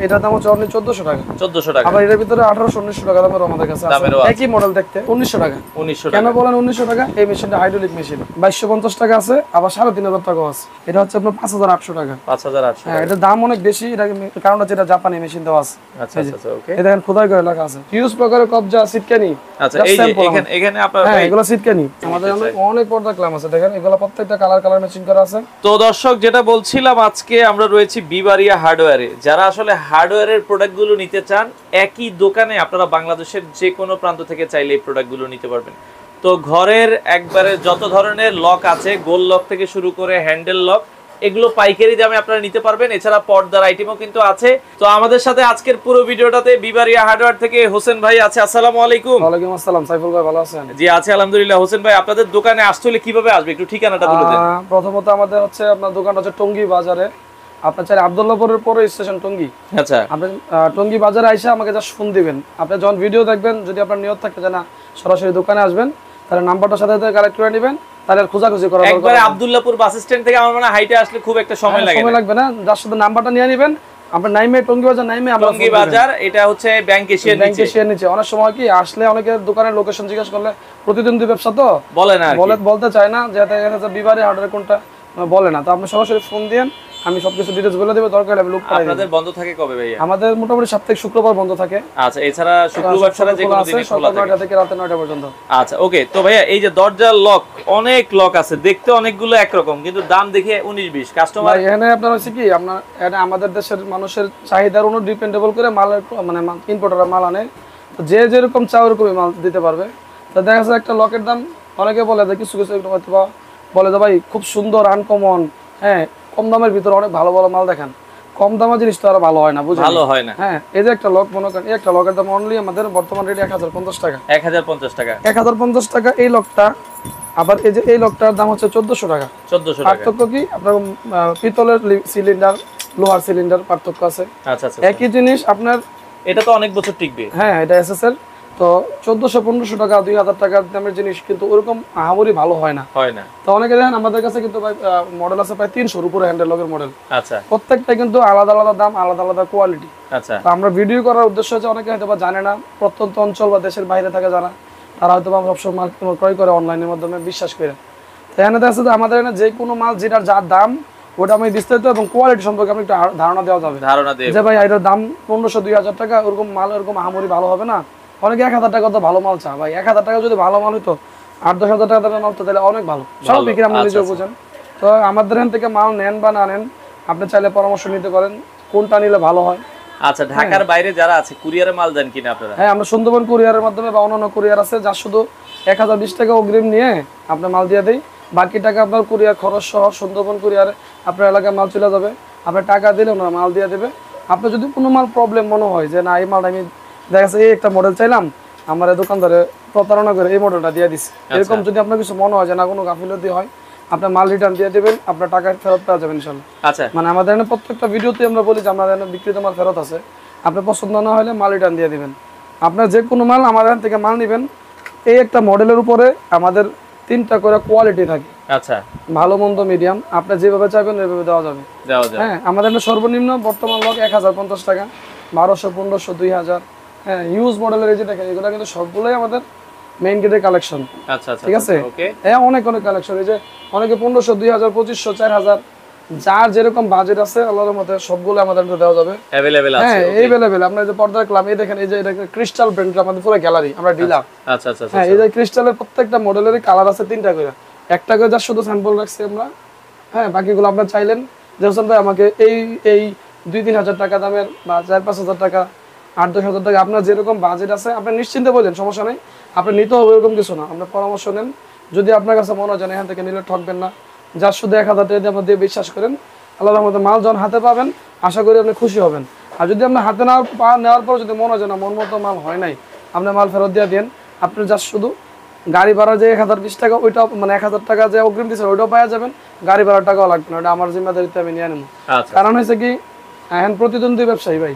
এটার দাম হচ্ছে অনলি 1400 টাকা। 1400 টাকা। আবার এর ভিতরে 1800 1900 টাকা দামের আমাদের কাছে আছে। একই মডেল দেখতে 1900 টাকা। 1900 টাকা। কেন বলেন 1900 টাকা? এই মেশিনটা হাইড্রোলিক মেশিন। 2250 টাকা আছে, আবার 3500 টাকাও আছে। এটা হচ্ছে আপনার 5800 টাকা। 5800 হ্যাঁ, এটার দাম অনেক বেশি। এটা কারণ হচ্ছে এটা জাপানি মেশিন দেওয়া আছে। আচ্ছা আচ্ছা ওকে। এই দেখেন খোদাই করে লেখা আছে হিউজ প্রকারের কবজা সিটকানি। আচ্ছা এই যে এখানে আপনার হ্যাঁ এগুলো সিটকানি। আমাদের অনেক পর্দা ক্লাম আছে, দেখেন এগুলো প্রত্যেকটা কালার ম্যাচিং করা আছে। তো দর্শক যেটা বলছিলাম, আজকে আমরা রয়েছি বিবারিয়া হার্ডওয়্যারে। যারা আসলে হার্ডওয়্যারের প্রোডাক্টগুলো নিতে চান, একই দোকানে আপনারা বাংলাদেশের যে কোনো প্রান্ত থেকে চাইলে এই প্রোডাক্টগুলো নিতে পারবেন। তো ঘরের একবারে যত ধরনের লক আছে, গোল লক থেকে শুরু করে হ্যান্ডেল লক, এগুলো পাইকারি দামে আপনারা নিতে পারবেন। এছাড়া পর্দার আইটেমও কিন্তু আছে। তো আমাদের সাথে আজকের পুরো ভিডিওটাতে বিবারিয়া হার্ডওয়্যার থেকে হোসেন ভাই আছে। আসসালামু আলাইকুম। ওয়ালাইকুম আসসালাম। সাইফুল ভাই ভালো আছেন? জি আছি আলহামদুলিল্লাহ। হোসেন ভাই, আপনাদের দোকানে আসতে হলে কিভাবে আসবে একটু ঠিকানাটা বলে দেন। প্রথমত আমাদের হচ্ছে আপনার দোকানটা হচ্ছে টঙ্গী বাজারে। আপনার চাইলে আব্দুল্লাহপুরের পরে স্টেশন টঙ্গী। আচ্ছা, আপনি টঙ্গী বাজারে আইসা আমাকে জাস্ট ফোন দিবেন। আপনি যখন ভিডিও দেখবেন, যদি আপনার নিয়ত থাকে যে না সরাসরি দোকানে আসবেন, তাহলে নাম্বারটার সাথে সাথে কালেক্ট করে নেবেন। তাহলে খোঁজাখুঁজি করা দরকার একবারে আব্দুল্লাহপুর বাস স্ট্যান্ড থেকে আমার মনে হয় হাইটে আসলে খুব একটা সময় লাগবে না। যার সাথে নাম্বারটা নিয়ে নেবেন। আপনার নাইমে টঙ্গী বাজার নাইমে টঙ্গী বাজার, এটা হচ্ছে ব্যাংক এশিয়ার নিচে। অনেক সময় কি আসলে অনেকের দোকানের লোকেশন জিজ্ঞেস করলে প্রতিদ্বন্দ্বী ব্যবসা তো বলে না, বলতে চায় না যে বিবারে হার্ডওয়্যার কোনটা বলে না। তো আপনি সরাসরি ফোন দেন, আমি সবকিছু ডিটেইলস বলে দেব। দরকার হলে লুক পাই। আপনাদের বন্ধ থাকে কবে ভাইয়া? আমাদের মোটামুটি সপ্তাহে শুক্রবার বন্ধ থাকে। আচ্ছা, এছাড়া শুক্রবার ছাড়া যে কোনো দিনে খোলা থাকে 9টা থেকে রাত 9টা পর্যন্ত। আচ্ছা ওকে। তো ভাইয়া এই যে দরজার লক, অনেক লক আছে, দেখতে অনেকগুলো একরকম, কিন্তু দাম দেখে 19-20 কাস্টমার। এখানে আপনার হচ্ছে কি, আপনার আমাদের দেশের মানুষের চাহিদার উপর ডিপেন্ডেবল করে মালের মানে ইম্পোর্টাররা মাল আনে। তো যে যেরকম চাও ওরকমই মাল দিতে পারবে। তো দেখা যাচ্ছে একটা লকের দাম অনেকে বলে যে কিছু কিছু বলে যে ভাই খুব সুন্দর আনকমন, হ্যাঁ কম দামের ভিতরে অনেক ভালো ভালো মাল দেখেন। কম দামের জিনিস তো আর ভালো হয় না, বুঝলেন? ভালো হয় না। হ্যাঁ, এই যে একটা লক মনে করেন, এই একটা লকের দাম অনলি আমাদের বর্তমান রেট 1050 টাকা। 1050 টাকা। 1050 টাকা এই লকটা। আবার এই যে এই লকটার দাম হচ্ছে 1400 টাকা। 1400 টাকা। পার্থক্য কি? আপনার পিতলের সিলিন্ডার, লোহার সিলিন্ডার পার্থক্য আছে। আচ্ছা আচ্ছা। একই জিনিস আপনার, এটা তো অনেক বছর টিকবে। হ্যাঁ এটা এসএসএল। তো 1400-1500 টাকা 2000 টাকার দামের জিনিস কিন্তু ওরকম আহামরি ভালো হয় না। তো অনেকে দেখেন আমাদের কাছে কিন্তু মডেল আছে প্রায় 300-র উপরে হ্যান্ডেল লকের মডেল। আচ্ছা, প্রত্যেকটা কিন্তু আলাদা আলাদা দাম, আলাদা আলাদা কোয়ালিটি। আচ্ছা, তো আমরা ভিডিও করার উদ্দেশ্য হচ্ছে অনেকে হয়তো বা জানে না, প্রত্যন্ত অঞ্চল বা দেশের বাইরে থাকে যারা, তারা হয়তো বা সবসময় মাল ক্রয় করে অনলাইনের মাধ্যমে বিশ্বাস করে। তো এখানে দেখা যাচ্ছে আমাদের এখানে যে কোনো মাল যেটার যার দাম, ওটা আমি বিস্তারিত এবং কোয়ালিটি সম্পর্কে আমি একটু ধারণা দেওয়া যাবে। যে ভাই এটার দাম 1500-2000 টাকা, ওরকম মাল এরকম আহামরি ভালো হবে না। অনেকে 1000 টাকা তো ভালো মাল চা। ভাই 1000 টাকা যদি ভালো মাল হইতো, 8-10 হাজার টাকা দামের মাল তো তাহলে অনেক ভালো। সব বিক্রি আপনি নিজেও বুঝেন। তো আমাদের এখান থেকে মাল নেন বা না নেন, আপনি চাইলে পরামর্শ নিতে পারেন কোনটা নিলে ভালো হয়। আচ্ছা, ঢাকার বাইরে যারা আছে কুরিয়ারে মাল দেন কিনা আপনারা? হ্যাঁ, আমরা সুন্দরবন কুরিয়ারের মাধ্যমে বা অন্যান্য কুরিয়ার আছে, যা শুধু 1020 টাকা অগ্রিম নিয়ে আপনার মাল দিয়ে দেই। বাকি টাকা আপনার কুরিয়ার খরচ সহ সুন্দরবন কুরিয়ারে আপনার এলাকায় মাল চলে যাবে। আপনার টাকা দিলে ওনারা মাল দিয়ে দেবে। আপনার যদি কোনো মাল প্রবলেম মনে হয় যে না এই মালটা আমি দেখা যাচ্ছে এই একটা মডেল চাইলাম, আমার দোকানদারে প্রতারণা করে এই মডেলটা দিয়ে দিচ্ছে, এরকম যদি আপনার কিছু মনে হয় যে না কোনো গাফিলতি হয়, আপনার মাল রিটার্ন দিয়ে দেবেন, আপনার টাকা ফেরত পাওয়া যাবে ইনশাআল্লাহ। আচ্ছা, মানে আমাদের এখানে প্রত্যেকটা ভিডিওতে আমরা বলি যে আমাদের এখানে বিক্রিত মাল ফেরত আছে, আপনার পছন্দ না হলে মাল রিটার্ন দিয়ে দিবেন। আপনার যে কোনো মাল আমাদের এখান থেকে মাল নেবেন, এই একটা মডেলের উপরে আমাদের 3টা করে কোয়ালিটি থাকে। আচ্ছা, ভালো মন্দ মিডিয়াম, আপনি যেভাবে চাইবেন ওইভাবে দেওয়া যাবে। হ্যাঁ, আমাদের এখানে সর্বনিম্ন বর্তমান লক 1050 টাকা, 1200, 1500, 2000। হ্যাঁ, ইউজ মডেলের এই যে দেখেন, এগুলো কিন্তু সবগুলোই আমাদের মেইন গেটের কালেকশন। আচ্ছা আচ্ছা, ঠিক আছে। হ্যাঁ, অনেক অনেক কালেকশন। এই যে অনেকে 1500, 2000, 2500, 4000, যার যেরকম বাজেট আছে আল্লাহর মতে সবগুলো আমাদের দেওয়া যাবে, अवेलेबल আছে। হ্যাঁ, अवेलेबल। আপনার যে পর্দার ক্লাব, এই দেখেন, এই যে এটা ক্রিস্টাল ব্র্যান্ড, আমাদের পুরো গ্যালারি আমরা ডিলার। আচ্ছা আচ্ছা। হ্যাঁ, এই যে ক্রিস্টালের প্রত্যেকটা মডেলেরই কালার আছে 3টা করে, একটা করে যা শুধু স্যাম্পল রাখছি আমরা। হ্যাঁ, বাকিগুলো আপনারা চাইলেন যে হোসেন ভাই আমাকে এই 2-3 হাজার টাকা দামের বা 4-5 হাজার টাকা, 8-10 হাজার টাকা, আপনার যেরকম বাজেট আছে আপনি নিশ্চিন্তে বলেন, সমস্যা নেই। আপনি নিতে হবে এরকম কিছু না, আপনার পরামর্শ নেন। যদি আপনার কাছে মনে হয় যে এখান থেকে নিলে ঠকবেন না, যার শুধু 1000 টাকা দিয়ে আপনার দিয়ে বিশ্বাস করেন, আল্লাহর রহমতে মাল যখন হাতে পাবেন আশা করি আপনি খুশি হবেন। আর যদি আপনার হাতে নেওয়ার পর যদি মনে হয় না মন মতো মাল হয় নাই, আপনি মাল ফেরত দিয়ে দেন। আপনি জাস্ট শুধু গাড়ি ভাড়া যে 1020 টাকা, ওইটা মানে 1000 টাকা যে অগ্রিম দিচ্ছেন ওইটাও পাওয়া যাবেন, গাড়ি ভাড়ার টাকাও লাগবে না, ওটা আমার জিম্মাদারিতে আমি নিয়ে নেব। কারণ হয়েছে কি, এখন প্রতিদ্বন্দ্বী ব্যবসায়ী ভাই,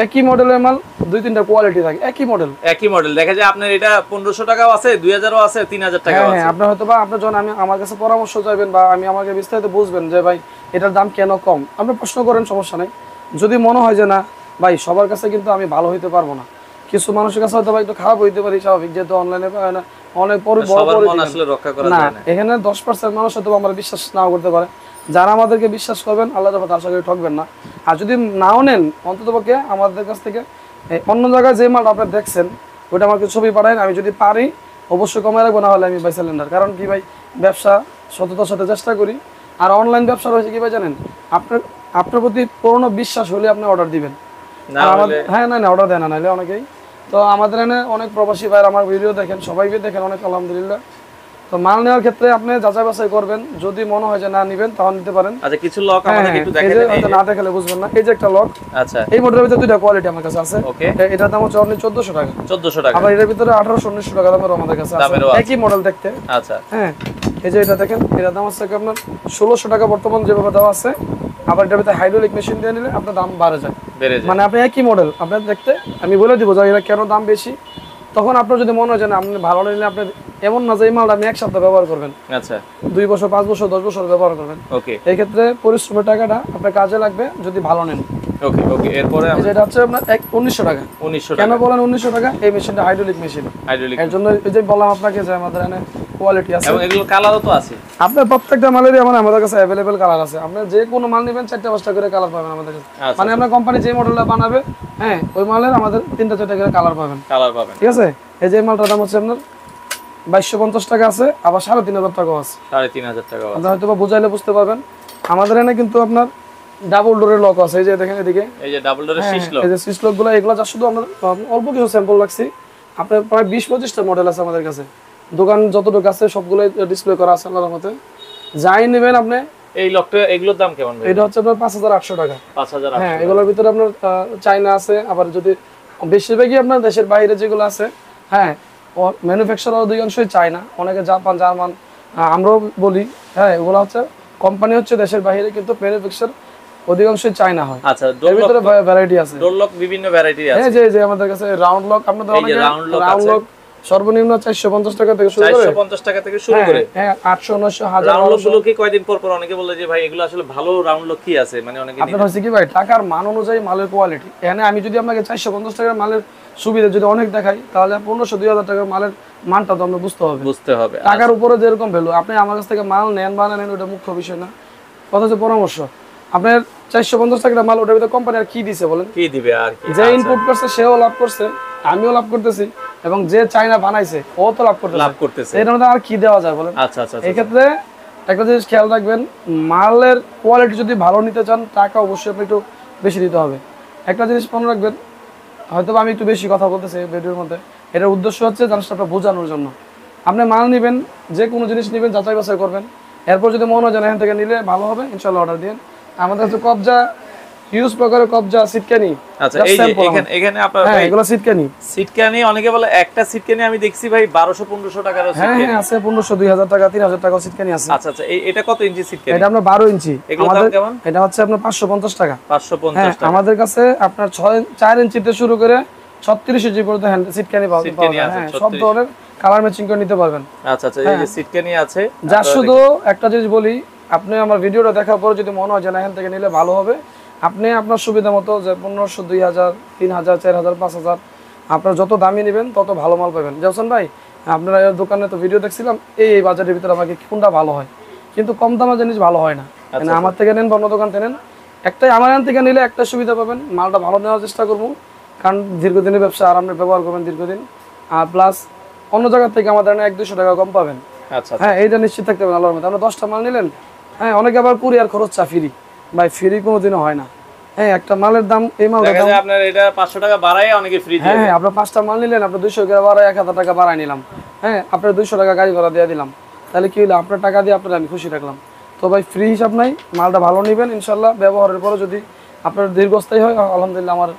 একই মডেলের মাল 2-3টা কোয়ালিটি থাকে, একই মডেল দেখা যায় আপনার এটা 1500 টাকাও আছে, 2000ও আছে, 3000 টাকাও আছে। হ্যাঁ, আপনার হয়তো বা আপনার যখন আমার কাছে পরামর্শ চাইবেন বা আমাকে বিস্তারিত বুঝবেন যে ভাই এটার দাম কেন কম, আপনি প্রশ্ন করেন, সমস্যা নেই। যদি মনে হয় যে না ভাই সবার কাছে কিন্তু আমি ভালো হইতে পারবো না, কিছু মানুষের কাছে হয়তো একটু খারাপ হইতে পারি, স্বাভাবিক, যেহেতু অনলাইনে অনেক বড় সবার বড় মন আসলে রক্ষা করা না, যায় না। এখানে 10% মানুষ হয়তো আমরা বিশ্বাস নাও করতে পারে, যারা আমাদেরকে বিশ্বাস করবেন আল্লাহ তাআলা আশা করি ঠকবেন না। আর যদি নাও নেন অন্ততপক্ষে আমাদের কাছ থেকে অন্য জায়গায় যে মাল আপনি দেখছেন ওইটা আমাকে ছবি পাঠান, আমি যদি পারি অবশ্যই কমায় রাখবো, না হলে আমি ভাই সিলিন্ডার। কারণ কি ভাই, ব্যবসা সততার সাথে চেষ্টা করি। আর অনলাইন ব্যবসা রয়েছে কি ভাই জানেন, আপনার আপনার প্রতি পুরনো বিশ্বাস হলে আপনি অর্ডার দিবেন। না আর হলে হ্যাঁ না অর্ডার দেয় না নাহলে অনেকেই। তো আমাদের এখানে অনেক প্রবাসী ভাইয়ের আমার ভিডিও দেখেন, সবাই দেখেন অনেক, আলহামদুলিল্লাহ। তো মাল নেওয়ার ক্ষেত্রে আপনি যাচাই বাছাই করবেন, যদি মনে হয় যে না নিবেন তাহলে নিতে পারেন। আচ্ছা কিছু লক আমাদেরকে একটু এই দেখাই যে দেন। হয়তো না দেখালে বুঝবেন না, এই যে একটা লক, আচ্ছা এই মডেলের ভিতরে দুইটা কোয়ালিটি আমার কাছে আছে। ওকে, এটার দাম হচ্ছে অনলি 1400 টাকা। 1400 টাকা আবার এটার ভিতরে 1800-1900 টাকা দামের আমাদের কাছে আছে, দামেরও আছে। একই মডেল দেখতে। আচ্ছা হ্যাঁ, এই যে এটা দেখেন, এটার দাম হচ্ছে আপনার 1600 টাকা বর্তমান যেভাবে দেওয়া আছে। আবার এটার ভিতরে হাইড্রোলিক মেশিন দিয়ে নিলে আপনার দাম বেড়ে যায়। বেড়ে যায়। মানে আপনি একই মডেল আপনার দেখতে, আমি বলে দিব যে এটা কেন দাম বেশি। তখন আপনার যদি মনে হয় যে না আপনি ভালো নিলে, আপনি এমন না যে এই মালটা আপনি এক সপ্তাহ ব্যবহার করবেন, আচ্ছা 2 বছর 5 বছর 10 বছর ব্যবহার করবেন। ওকে এই ক্ষেত্রে পরিশ্রমের টাকাটা আপনার কাজে লাগবে যদি ভালো নেন। ওকে ওকে, এরপরে এই যে এটা হচ্ছে আপনার 1900 টাকা। 1900 কেন টাকা বলেন 1900 টাকা? এই মেশিনটা হাইড্রোলিক মেশিন, হাইড্রোলিক, এর জন্য এই যে বললাম আপনাকে যে আমাদের এখানে কোয়ালিটি আছে। এবং এগুলো কালারও তো আছে। আপনার প্রত্যেকটা মালেরই আমাদের কাছে অ্যাভেলেবেল কালার আছে। আপনি যে কোনো মাল নেবেন 4টা-5টা করে কালার পাবেন আমাদের কাছে। আচ্ছা, মানে আপনার কোম্পানি যে মডেলটা বানাবে, হ্যাঁ ওই মালের আমাদের 3টা-4টা করে কালার পাবেন। কালার পাবেন, ঠিক আছে। এই যে মালটার দাম হচ্ছে আপনার 2250 টাকা আছে, আবার 3500 টাকাও আছে। 3500 টাকা আছে। আপনি হয়তো বা বুঝাইলে বুঝতে পারবেন। আমাদের এখানে কিন্তু আপনার ডাবল ডোরের লক আছে, এই যে দেখেন এদিকে, এই যে ডাবল ডোরের শীষ লক, এই যে সুইচ লকগুলো, এগুলো যা শুধু আমরা অল্প কিছু স্যাম্পল রাখছি। আপনার প্রায় 20-25টা মডেল আছে আমাদের কাছে, দোকান যতটুকু আছে সবগুলো ডিসপ্লে করা আছে আল্লাহর রহমতে। যাই নেবেন আপনি। এই লকটা এগুলোর দাম কেমন ভাই? এটা হচ্ছে আপনার 5800 টাকা। 5800। হ্যাঁ, এগুলোর ভিতরে আপনার চাইনা আছে, আবার যদি বেশিরভাগই আপনার দেশের বাইরে যেগুলো আছে, হ্যাঁ ম্যানুফ্যাকচার অধিকাংশই চায়না, অনেকে জাপান জার্মান, আমরাও বলি, হ্যাঁ এগুলো হচ্ছে কোম্পানি হচ্ছে দেশের বাইরে, কিন্তু ম্যানুফ্যাকচার অধিকাংশই চায়না হয়। আচ্ছা, এর ভিতরে ভ্যারাইটি আছে। ডোর লক বিভিন্ন ভ্যারাইটি আছে। হ্যাঁ, যে আমাদের কাছে রাউন্ড লক, আপনাদের এই যে অনেকে রাউন্ড লক রাউন্ড আছে, লক সর্বনিম্ন 450 টাকা থেকে শুরু করে 450 টাকা থেকে শুরু করে, হ্যাঁ 800 900 1000। রাউন্ড লক গুলো কি কয়দিন পর পর অনেকে বলে যে ভাই এগুলো আসলে ভালো রাউন্ড লক কি আছে, মানে অনেকে আপনার হচ্ছে কি ভাই, টাকার মান অনুযায়ী মালের কোয়ালিটি। এখানে আমি যদি আপনাকে 450 টাকার মালের সুবিধা যদি অনেক দেখাই, তাহলে 1500-2000 টাকার মালের মানটা তো আমরা বুঝতে হবে। টাকার উপরে যেরকম ভ্যালু, আপনি আমার কাছ থেকে মাল নেন বা না নেন ওটা মুখ্য বিষয় না, কথা হচ্ছে পরামর্শ। আপনার 450 টাকার মাল, ওটার ভিতরে কোম্পানি আর কি দিছে বলেন? কি দিবে আর কি? যে ইনপুট করছে সেও লাভ করছে, আমিও লাভ করতেছি, এবং যে চাইনা বানাইছে ও তো লাভ করতেছে। এর মধ্যে আর কি দেওয়া যায় বলেন? আচ্ছা আচ্ছা, এই ক্ষেত্রে একটা জিনিস খেয়াল রাখবেন, মালের কোয়ালিটি যদি ভালো নিতে চান, টাকা অবশ্যই আপনি একটু বেশি দিতে হবে। একটা জিনিস মনে রাখবেন, হয়তো আমি একটু বেশি কথা বলতেছি ভিডিওর মধ্যে, এটার উদ্দেশ্য হচ্ছে জিনিসটা বোঝানোর জন্য। আপনি মাল নেবেন, যে কোনো জিনিস নেবেন যাচাই বাছাই করবেন, এরপর যদি মনে হয় যে এখান থেকে নিলে ভালো হবে, ইনশাআল্লাহ অর্ডার দিন। আমাদের কাছে কবজা, হিউজ প্রকারের কবজা, সিটকানি। আচ্ছা, এই যে এখানে আপনার হ্যাঁ এগুলো সিটকানি। সিটকানি অনেকে বলে, একটা সিটকানি আমি দেখছি ভাই 1200-1500 টাকার হ্যাঁ হ্যাঁ আছে, 1500-2000 টাকা 3000 টাকা সিটকানি আছে। আচ্ছা আচ্ছা, এটা কত ইঞ্চি সিটকানি? এটা আপনার 12 ইঞ্চি। এগুলোর দাম কেমন? এটা হচ্ছে আপনার 550 টাকা। 550 টাকা। আমাদের কাছে আপনার 4 ইঞ্চিতে শুরু করে 36 ইঞ্চি পর্যন্ত হ্যান্ড সিটকানি পাওয়া যায়। হ্যাঁ, সব ধরনের কালার ম্যাচিং করে নিতে পারবেন। আচ্ছা আচ্ছা, এই যে সিটকানি আছে। যা শুধু একটা জিনিস বলি, আপনি আমার ভিডিওটা দেখার পরে যদি মনে হয় যে এখান থেকে নিলে ভালো হবে, আপনি আপনার সুবিধা মতো যে 1500, 2000, 3000, 4000, 5000, আপনার যত দামি নেবেন তত ভালো মাল পাবেন। হোসেন ভাই, আপনার দোকানে তো ভিডিও দেখছিলাম, এই বাজারের ভিতরে আমাকে কোনটা ভালো হয়, কিন্তু কম দামের জিনিস ভালো হয় না। মানে আমার থেকে নেন বা অন্য দোকান থেকে নেন, একটাই আমার এখান থেকে নিলে একটা সুবিধা পাবেন, মালটা ভালো নেওয়ার চেষ্টা করবো, কারণ দীর্ঘদিনের ব্যবসা, আর আপনি ব্যবহার করবেন দীর্ঘদিন, আর প্লাস অন্য জায়গা থেকে আমাদের 100-200 টাকা কম পাবেন। আচ্ছা, হ্যাঁ এইটা নিশ্চিত থাকতে পারেন আল্লাহর মধ্যে। আপনি 10টা মাল নিলেন, হ্যাঁ অনেকে আবার কুরিয়ার খরচ ফ্রি, ভাই ফ্রি কোনোদিনও হয় না। হ্যাঁ, একটা মালের দাম, এই মালের দাম আপনার এটা 500 টাকা বাড়ায় অনেকে ফ্রি দিয়ে। হ্যাঁ, আপনার 5টা মাল নিলেন, আপনার 200 টাকা বাড়ায় 1000 টাকা বাড়ায় নিলাম, হ্যাঁ আপনার 200 টাকা গাড়ি ভাড়া দিয়ে দিলাম, তাহলে কি হলো, আপনার টাকা দিয়ে আপনার আমি খুশি রাখলাম। তো ভাই ফ্রি হিসাব নাই, মালটা ভালো নেবেন ইনশাল্লাহ। ব্যবহারের পরে যদি আপনার দীর্ঘস্থায়ী হয়, আলহামদুলিল্লাহ আমার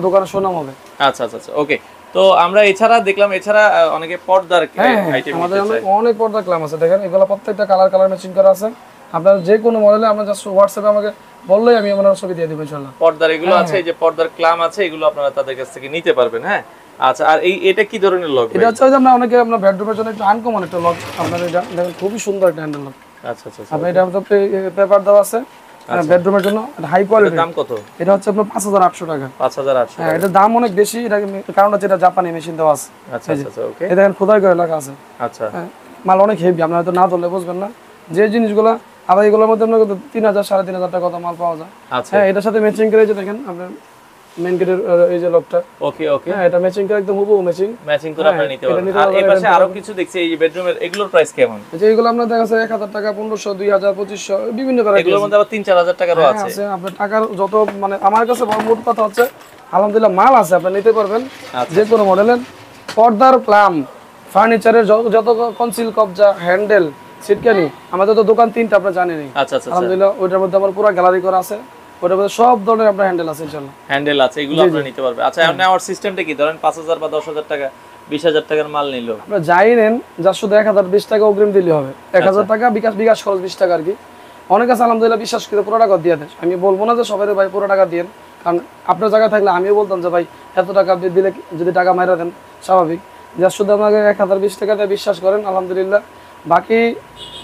দোকানের সুনাম হবে। আচ্ছা আচ্ছা আচ্ছা, ওকে। তো আমরা এছাড়া দেখলাম, এছাড়া অনেকে পর্দার আইটেম আমাদের অনেক পর্দা ক্লাম আছে, দেখেন এগুলো প্রত্যেকটা কালার ম্যাচিং করা আছে। আপনার যে কোনো মডেলে আমরা জাস্ট হোয়াটসঅ্যাপে আমাকে বললেই আমি আপনার ছবি দিয়ে দেব ইনশাআল্লাহ। পর্দার এগুলো আছে, এই যে পর্দার ক্লাম আছে, এগুলো আপনারা তাদের কাছ থেকে নিতে পারবেন। হ্যাঁ আচ্ছা, আর এটা কি ধরনের লক? এটা হচ্ছে আমরা অনেকে আপনার বেডরুমের জন্য একটু আনকমন একটা লক, আপনার এটা দেখেন খুবই সুন্দর একটা হ্যান্ডেল লক। আচ্ছা আচ্ছা, আপনি এটা পেপার দেওয়া আছে, বেডরুমের জন্য হাই কোয়ালিটি। দাম কত? এটা হচ্ছে আপনার 5800 টাকা। 5800। হ্যাঁ, এটা দাম অনেক বেশি, এটা কারণ হচ্ছে এটা জাপানি মেশিন দেওয়া আছে। আচ্ছা আচ্ছা ওকে। এটা দেখেন খোদাই করে লেখা আছে। আচ্ছা, মাল অনেক হেভি, আপনারা হয়তো না ধরলে বুঝবেন না যে জিনিসগুলো। আবার এগুলোর মধ্যে আপনার 3000 3500 টাকা মাল পাওয়া যায়। আচ্ছা হ্যাঁ, এটার সাথে ম্যাচিং করে যে দেখেন আপনার মেইন গেটের এই যে লকটা, ওকে ওকে, হ্যাঁ এটা ম্যাচিং করে একদম হুবহু ম্যাচিং। ম্যাচিং করে আপনি নিতে পারবেন। আর এই পাশে আরো কিছু দেখছি, এই বেডরুমের এগুলোর প্রাইস কেমন? যে এগুলো আপনার দেখা যাচ্ছে 1000 টাকা, 1500, 2000, 2500 বিভিন্ন ভ্যারাইটি। এগুলোর মধ্যে আবার 3-4000 টাকারও আছে। আছে আপনার টাকার যত মানে আমার কাছে মোট কথা হচ্ছে আলহামদুলিল্লাহ মাল আছে, আপনি নিতে পারবেন যে কোনো মডেলের। পর্দার প্লাম, ফার্নিচারের যত কনসিল, কবজা, হ্যান্ডেল, সিটকানি, আমাদের তো দোকান 3টা আপনি জানেনই। আচ্ছা আচ্ছা, আলহামদুলিল্লাহ ওইটার মধ্যে আমার পুরো গ্যালারি করা আছে, ওটার মধ্যে সব ধরনের আপনার হ্যান্ডেল আছে ইনশাআল্লাহ। হ্যান্ডেল আছে, এগুলো আপনি নিতে পারবেন। আচ্ছা, আপনি আমার সিস্টেমটা কি, ধরেন 5000 বা 10000 টাকা, 20000 টাকার মাল নিলো, আপনারা যাই নেন, যা শুধু 1020 টাকা অগ্রিম দিলে হবে। 1000 টাকা বিকাশ খরচ 20 টাকা আর কি। অনেক আছে আলহামদুলিল্লাহ বিশ্বাস করে পুরো টাকা দিয়ে দেয়। আমি বলবো না যে সবাই ভাই পুরো টাকা দিয়েন, কারণ আপনার জায়গায় থাকলে আমিও বলতাম যে ভাই এত টাকা দিলে যদি টাকা মাইরা দেন স্বাভাবিক। যা শুধু আপনাকে 1020 টাকা দিয়ে বিশ্বাস করেন আলহামদুলিল্লাহ, বাকি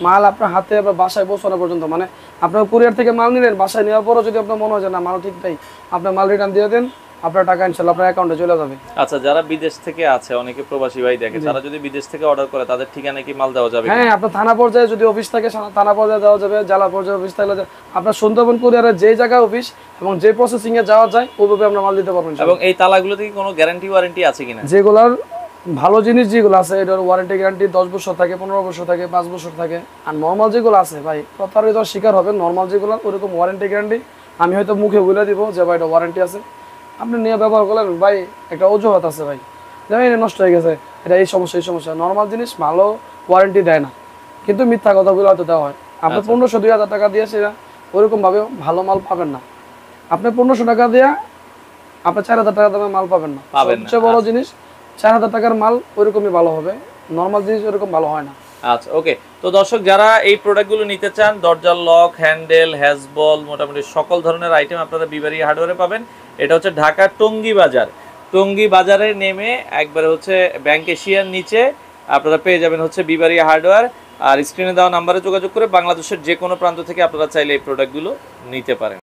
মাল আপনার হাতে আপনার বাসায় পৌঁছানো পর্যন্ত, মানে আপনার কুরিয়ার থেকে মাল নিলেন, বাসায় নেওয়ার পরও যদি আপনার মনে হয় যে না মাল ঠিক নেই, আপনার মাল রিটার্ন দিয়ে দেন, আপনার টাকা ইনশাআল্লাহ আপনার অ্যাকাউন্টে চলে যাবে। আচ্ছা, যারা বিদেশ থেকে আছে, অনেকে প্রবাসী ভাই দেখে, তারা যদি বিদেশ থেকে অর্ডার করে, তাদের ঠিকানা কি মাল দেওয়া যাবে? হ্যাঁ, আপনার থানা পর্যায়ে যদি অফিস থাকে থানা পর্যায়ে দেওয়া যাবে, জেলা পর্যায়ে অফিস থাকলে আপনার সুন্দরবন কুরিয়ারের যে জায়গায় অফিস এবং যে প্রসেসিং এ যাওয়া যায় ওইভাবে আমরা মাল দিতে পারবেন। এবং এই তালাগুলোতে কি কোনো গ্যারান্টি ওয়ারেন্টি আছে কিনা? যেগুলার ভালো জিনিস যেগুলো আছে এটার ওয়ারেন্টি গ্যারান্টি 10 বছর থাকে, 15 বছর থাকে, 5 বছর থাকে। আর নর্মাল যেগুলো আছে ভাই প্রতারিত শিকার হবে। নর্মাল যেগুলো ওরকম ওয়ারেন্টি গ্যারান্টি আমি হয়তো মুখে বলে দিব যে ভাই এটা ওয়ারেন্টি আছে, আপনি নিয়ে ব্যবহার করলেন, ভাই একটা অজুহাত আছে ভাই যেমন এটা নষ্ট হয়ে গেছে, এটা এই সমস্যা। নর্মাল জিনিস ভালো ওয়ারেন্টি দেয় না, কিন্তু মিথ্যা কথাগুলো হয়তো দেওয়া হয়। আপনি 1500-2000 টাকা দিয়ে সেটা ওইরকম ভাবে ভালো মাল পাবেন না। আপনি 1500 টাকা দিয়ে আপনি 4000 টাকা দামে মাল পাবেন না। সবচেয়ে বড় জিনিস 4000 টাকার মাল ওইরকমই ভালো হবে, নর্মাল জিনিস ওইরকম ভালো হয় না। আচ্ছা ওকে। তো দর্শক, যারা এই প্রোডাক্টগুলো নিতে চান, দরজার লক, হ্যান্ডেল, হ্যাজবল, মোটামুটি সকল ধরনের আইটেম আপনারা বিবাড়িয়া হার্ডওয়্যারে পাবেন। এটা হচ্ছে ঢাকা টঙ্গী বাজার। টঙ্গী বাজারে নেমে একবারে হচ্ছে ব্যাংক এশিয়ার নিচে আপনারা পেয়ে যাবেন হচ্ছে বিবাড়িয়া হার্ডওয়্যার। আর স্ক্রিনে দেওয়া নাম্বারে যোগাযোগ করে বাংলাদেশের যে কোনো প্রান্ত থেকে আপনারা চাইলে এই প্রোডাক্টগুলো নিতে পারেন।